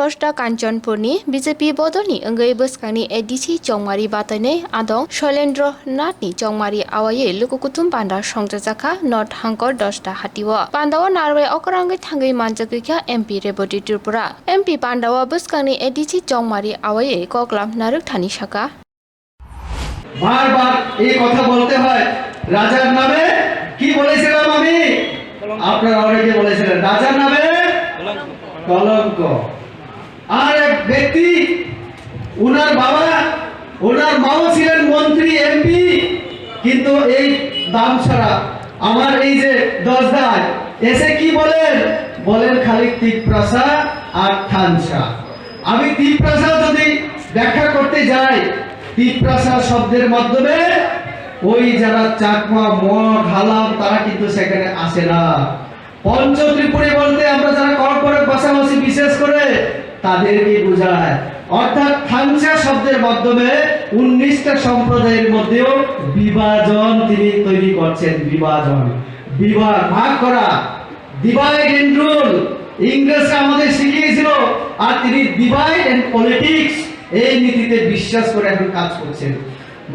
10টা কাঞ্চনপুরনি BJP বদলनि अंगै बोसखांनि ADC चौमारि बातायनै आदं Shailendra नाथनि चौमारि आवायै लुकुकुथुम बान्दा संजाजाखा north हांकर 10टा हातिव बान्दावा Norway अकरांगै थांगै मानजागैखा MP रेबती Tripura MP बान्दावा बोसखांनि ADC चौमारि आवायै ककलाम नारुक थानि शाखा বারবার এই কথা বলতে হয় রাজার নামে কি বলেছিলাম আমি আপনারা অনেকে বলেছিলেন রাজার নামে কলঙ্ক আর এক ব্যক্তি ওনার বাবা ওনার মাও ছিলেন মন্ত্রী এমপি কিন্তু এই দামছড়া আমার এই যে 10 দায় এসে কি বলেন খালি তিপ্রাসা আর থানসা আমি তিপ্রাসা যদি ব্যাখ্যা করতে যাই তিপ্রাসা শব্দের মাধ্যমে ওই যারা চাকমা মগ হালাম তারা কিন্তু সেখানে আসে না পঞ্চ ত্রিপুরী বলতে আমরা যারা কর্পোরেট ভাষাভাষী বিশেষ করে তাদেরকে বোঝায় অর্থাৎ থানসা শব্দের মাধ্যমে 19টা সম্প্রদায়ের মধ্যেও বিভাজন তিনি তৈরি করছেন বিভাগ ভাগ করা ডিভাইড এন্ড রুল ইংরেজরা আমাদের শিখিয়েছিল আর তিনি ডিভাইড এন্ড পলিটিক্স এই নীতিতে বিশ্বাস করে এখন কাজ করছেন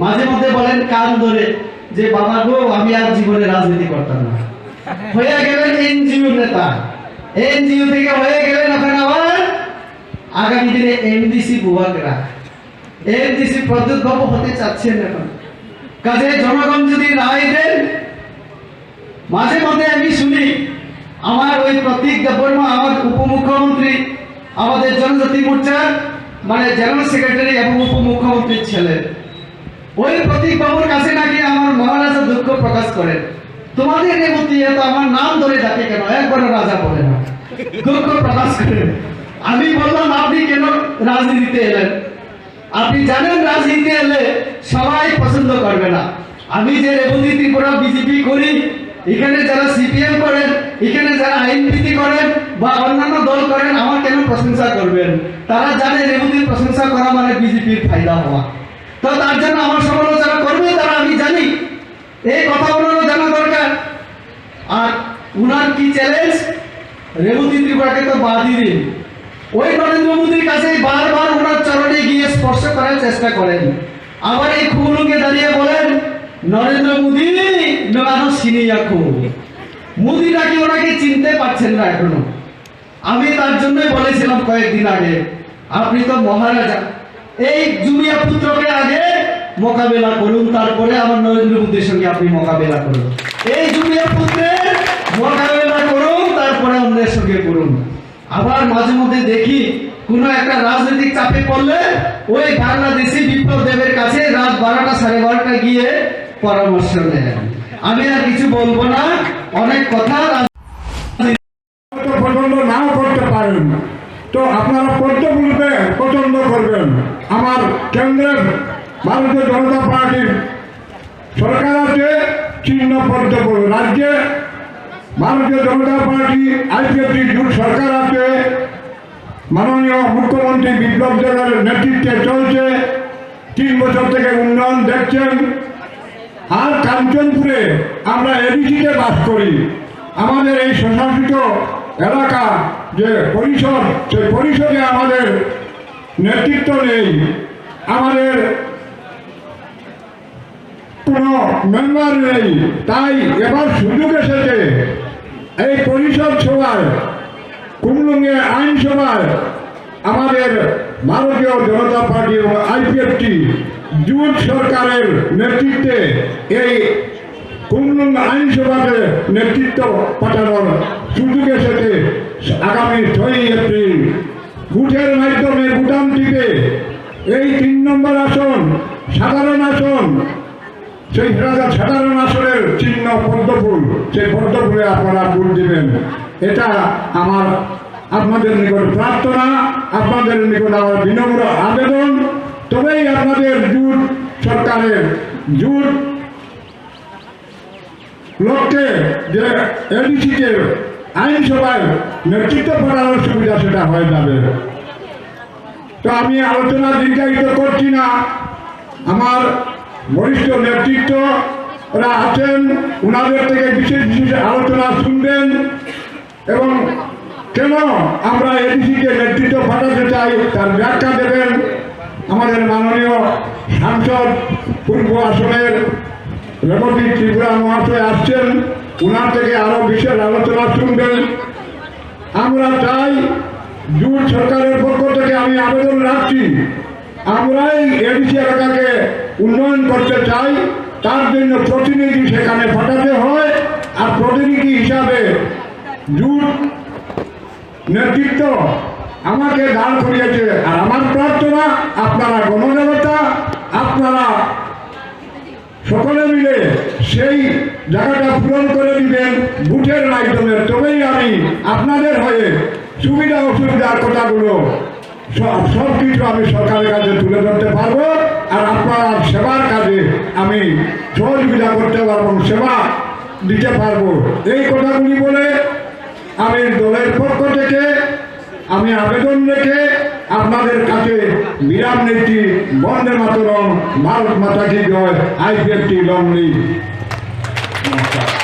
মাঝে মধ্যে বলেন কান ধরে যে বাবা গো আমি আর জীবনে রাজনীতি করতাম না হয়ে গেলেন এনজিও নেতা এনজিও থেকে হয়ে গেলেন এখন আবার আগামী দিনে এমডিসি বুয়াকরা এমডিসি প্রাদুর্ভাব হতে চাচ্ছেন এখন কাজে জনগণ যদি রায় দেন মাঝে মধ্যে আমি শুনি আমার ওই প্রতীক দেববর্মা আমার উপমুখ্যমন্ত্রী আমাদের জনজাতি মোর্চার মানে জেনারেল সেক্রেটারি এবং উপমুখ্যমন্ত্রীর ছেলে ওই প্রতীক বাবুর কাছে নাকি আমার মহারাজা দুঃখ প্রকাশ করেন তোমাদের রেবতী এত আমার নাম ধরে ডাকে কেন একবার রাজা বলে না দুঃখ প্রকাশ করেন আমি বললাম আপনি কেন রাজনীতিতে এলেন আপনি জানেন রাজনীতিতে এলে সবাই পছন্দ করবে না আমি যে রেবতী ত্রিপুরা বিজেপি করি এখানে যারা সিপিএম করেন এখানে যারা আইনপ্রীতি করেন বা অন্যান্য দল করেন আমার কেন প্রশংসা করবেন তারা জানে রেবতীর প্রশংসা করা মানে বিজেপির ফায়দা হওয়া তো তার জন্য আমার সমালোচনা করবে তারা আমি জানি এই কথা বলারও জানা দরকার আর উনার কি চ্যালেঞ্জ রেবতী ত্রিপুরাকে তো বাদই দিন ওই নরেন্দ্র মোদীর কাছে বারবার ওনার চরণে গিয়ে স্পর্শ করার চেষ্টা করেন আবার এই খুবলুকে দাঁড়িয়ে বলেন নরেন্দ্র মোদী নানো সিনিয়াকু মোদী নাকি ওনাকে চিনতে পারছেন না এখনো আমি তার জন্যই বলেছিলাম কয়েকদিন আগে আপনি তো মহারাজা এই জুমিয়া পুত্রকে আগে মোকাবেলা করুন তারপরে আমার নরেন্দ্র মোদীর সঙ্গে আপনি মোকাবেলা করুন এই জুমিয়া পুত্রের মোকাবেলা করুন তারপরে অন্যের সঙ্গে করুন আবার মাঝে মধ্যে দেখি কোন একটা রাজনৈতিক চাপে পড়লে ওই বাংলাদেশি বিপ্লব দেবের কাছে রাত 12টা 12:30 গিয়ে পরামর্শ নেন আমি আর কিছু বলবো না অনেক কথা পছন্দ নাও করতে পারেন তো আপনারা পদ্মগুলোকে পছন্দ করবেন আমার কেন্দ্রের ভারতীয় জনতা পার্টির সরকার আছে চিহ্ন পদ্মগুলো রাজ্যে ভারতীয় জনতা পার্টি আইপিএফটি জোট সরকার আছে মাননীয় মুখ্যমন্ত্রী বিপ্লব দেবের নেতৃত্বে চলছে 3 বছর থেকে উন্নয়ন দেখছেন আর কাঞ্চনপুরে আমরা এডিসিতে বাস করি আমাদের এই স্বশাসিত এলাকা যে পরিষদ সেই পরিষদে আমাদের নেতৃত্ব নেই আমাদের কোনো মেম্বার নেই তাই এবার সুযোগ এসেছে এই পরিষদ সভায় কুমলুঙ্গে আইনসভায় আমাদের ভারতীয় জনতা পার্টি এবং আইপিএফটি জোট সরকারের নেতৃত্বে এই কুমলুঙ্গ আইনসভাতে নেতৃত্ব পাঠানোর সুযোগ এসেছে আগামী 6 এপ্রিল বুথের মাধ্যমে বুটাম টিপে এই 3 নম্বর আসন সাধারণ আসন সেই সাধারণ আসনের চিহ্ন পদ্মফুল সেই পদ্মফুলে আপনারা ভোট দিবেন এটা আমার আপনাদের নিকট প্রার্থনা আপনাদের নিকট আমার বিনম্র আবেদন তবেই আপনাদের জোট সরকারের জোট লক্ষ্যে যে এডিসিতে আইনসভায় নেতৃত্ব করানোর সুবিধা সেটা হয়ে যাবে তো আমি আলোচনা দীর্ঘায়িত করছি না আমার বরিষ্ঠ নেতৃত্ব ওরা আছেন ওনাদের থেকে বিশেষ বিশেষ আলোচনা শুনবেন এবং কেন আমরা এডিসিকে নেতৃত্ব পাঠাতে চাই তার ব্যাখ্যা দেবেন আমাদের মাননীয় সাংসদ পূর্ব আসনের রেবতী ত্রিপুরা মহাশয় আসছেন, ওনার থেকে আরো বিশেষ আলোচনা শুনবেন। আমরা চাই জোট সরকারের পক্ষ থেকে আমি আবেদন রাখছি, আমরাই এডিসি এলাকাকে উন্নয়ন করতে চাই, তার জন্য প্রতিনিধি সেখানে পাঠাতে হয়। আর প্রতিনিধি হিসাবে জোট নেতৃত্ব আমাকে দান করিয়েছে। আর আমার প্রার্থনা, আপনারা গণদেবতা, আপনারা সকলে মিলে সেই জায়গাটা পূরণ করে দিবেন বুথের মাধ্যমে, তবেই আমি আপনাদের হয়ে সুবিধা অসুবিধার কথাগুলো সব কিছু আমি সরকারের কাছে তুলে ধরতে পারবো। আর আপনার সেবার কাজে আমি সহযোগিতা করতে পারবো, সেবা দিতে পারবো। এই কথাগুলি বলে আমি দলের পক্ষ থেকে আমি আবেদন রেখে আপনাদের কাছে বিরাম নিচ্ছি। বন্দে মাতরম, ভারত মাতা কি জয়, IPFT লং লিভ। নমস্কার।